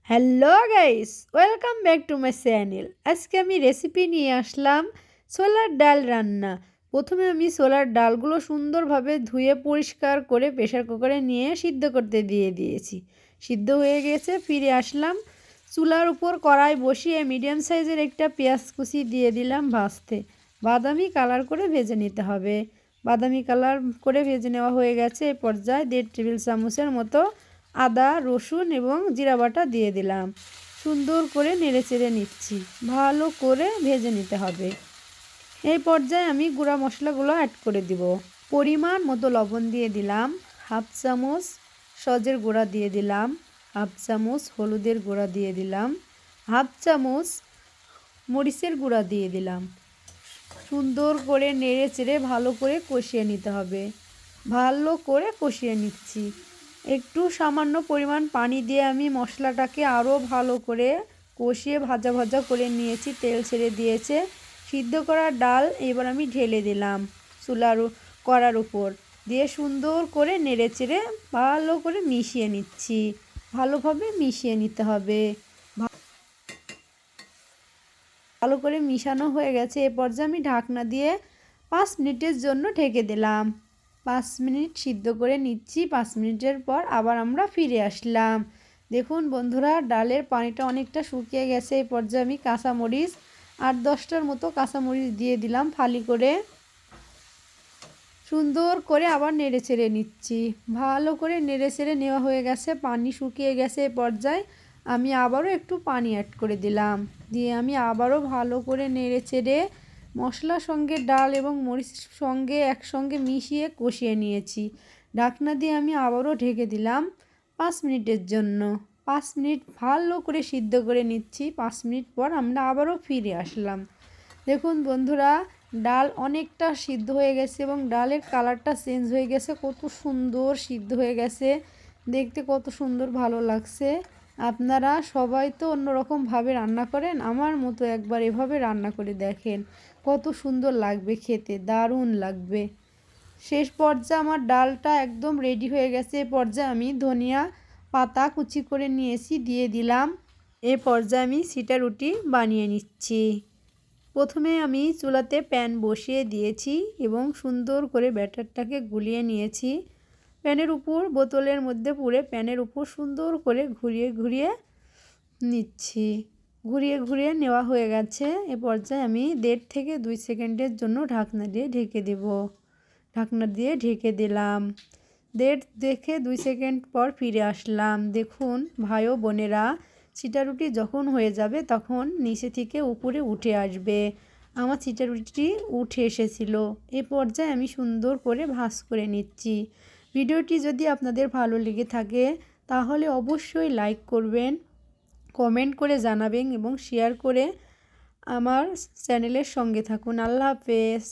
Hello guys, welcome back to my channel. আজকে আমি recipe নিয়ে আসলাম ছোলার ডাল রান্না। প্রথমে আমি ছোলার ডালগুলো সুন্দরভাবে ধুয়ে পরিষ্কার করে প্রেশার কুকারে নিয়ে সিদ্ধ করতে দিয়ে দিয়েছি। সিদ্ধ হয়ে গেছে, ফিরে আসলাম। চুলার উপর কড়াই বসিয়ে মিডিয়াম সাইজের একটা পেঁয়াজ কুচি দিয়ে দিলাম ভাজতে। বাদামি কালার করে ভেজে নিতে হবে। বাদামি কালার করে ভেজে নেওয়া হয়ে গেছে। এই পর্যায়ে 1.5 টেবিল চামচের মতো আদা, রসুন এবং জিরা বাটা দিয়ে দিলাম। সুন্দর করে নেড়েচেড়ে নিচ্ছি। ভালো করে ভেজে নিতে হবে। এই পর্যায়ে আমি গুঁড়া মশলাগুলো অ্যাড করে দিব। পরিমাণ মতো লবণ দিয়ে দিলাম, হাফ চামচ সজের গুঁড়া দিয়ে দিলাম, হাফ চামচ হলুদের গুঁড়া দিয়ে দিলাম, হাফ চামচ মরিচের গুঁড়া দিয়ে দিলাম। সুন্দর করে নেড়েচেড়ে ভালো করে কষিয়ে নিতে হবে। ভালো করে কষিয়ে নিচ্ছি। একটু সামান্য পরিমাণ পানি দিয়ে আমি মশলাটাকে আরও ভালো করে কষিয়ে ভাজা ভাজা করে নিয়েছি। তেল ছেড়ে দিয়েছে। সিদ্ধ করা ডাল এবার আমি ঢেলে দিলাম কড়ার উপর দিয়ে সুন্দর করে নেড়েচেড়ে ভালো করে মিশিয়ে নিচ্ছি। ভালোভাবে মিশিয়ে নিতে হবে। ভালো করে মিশানো হয়ে গেছে। এ পর্যায়ে আমি ঢাকনা দিয়ে 5 মিনিটের জন্য ঢেকে দিলাম। 5 মিনিট সিদ্ধ করে নিচ্ছি। 5 মিনিটের পর আবার আমরা ফিরে আসলাম। দেখুন বন্ধুরা, ডালের পানিটা অনেকটা শুকিয়ে গেছে। এই পর্যায়ে আমি কাঁচামরিচ 8-10টার মতো কাঁচামরিচ দিয়ে দিলাম ফালি করে। সুন্দর করে আবার নেড়ে চেড়ে নিচ্ছি। ভালো করে নেড়ে চেড়ে নেওয়া হয়ে গেছে। পানি শুকিয়ে গেছে। এই পর্যায়ে আমি আবারও একটু পানি অ্যাড করে দিলাম। দিয়ে আমি আবারও ভালো করে নেড়ে চেড়ে মশলার সঙ্গে ডাল এবং মরিচের সঙ্গে একসঙ্গে মিশিয়ে কষিয়ে নিয়েছি। ঢাকনা দিয়ে আমি আবারও ঢেকে দিলাম 5 মিনিটের জন্য। 5 মিনিট ভালো করে সিদ্ধ করে নিচ্ছি। 5 মিনিট পর আমরা আবারও ফিরে আসলাম। দেখুন বন্ধুরা, ডাল অনেকটা সিদ্ধ হয়ে গেছে এবং ডালের কালারটা চেঞ্জ হয়ে গেছে। কত সুন্দর সিদ্ধ হয়ে গেছে, দেখতে কত সুন্দর ভালো লাগছে। আপনারা সবাই তো অন্যরকমভাবে রান্না করেন, আমার মতো একবার এভাবে রান্না করে দেখেন, কত সুন্দর লাগবে খেতে, দারুণ লাগবে। শেষ পর্যায়ে আমার ডালটা একদম রেডি হয়ে গেছে। এ পর্যায়ে আমি ধনিয়া পাতা কুচি করে নিয়েছি, দিয়ে দিলাম। এ পর্যায়ে আমি সিটা রুটি বানিয়ে নিচ্ছি। প্রথমে আমি চুলাতে প্যান বসিয়ে দিয়েছি এবং সুন্দর করে ব্যাটারটাকে গুলিয়ে নিয়েছি। প্যানের উপর বোতলের মধ্যে পুরে প্যানের উপর সুন্দর করে ঘুরিয়ে ঘুরিয়ে নিচ্ছি। ঘুরিয়ে ঘুরিয়ে নেওয়া হয়ে গেছে। এ পর্যায়ে আমি 1.5 থেকে 2 সেকেন্ডের জন্য ঢাকনা দিয়ে ঢেকে দেব। ঢাকনা দিয়ে ঢেকে দিলাম। 1.5 থেকে 2 সেকেন্ড পর ফিরে আসলাম। দেখুন ভাই ও বোনেরা, চিটা রুটি যখন হয়ে যাবে তখন নিচে থেকে উপরে উঠে আসবে। আমার চিটা রুটিটি উঠে এসেছিল। এ পর্যায়ে আমি সুন্দর করে ভাঁজ করে নিচ্ছি। ভিডিওটি যদি আপনাদের ভালো লেগে থাকে তাহলে অবশ্যই লাইক করবেন, কমেন্ট করে জানাবেন এবং শেয়ার করে আমার চ্যানেলের সঙ্গে থাকুন। আল্লাহ হাফেজ।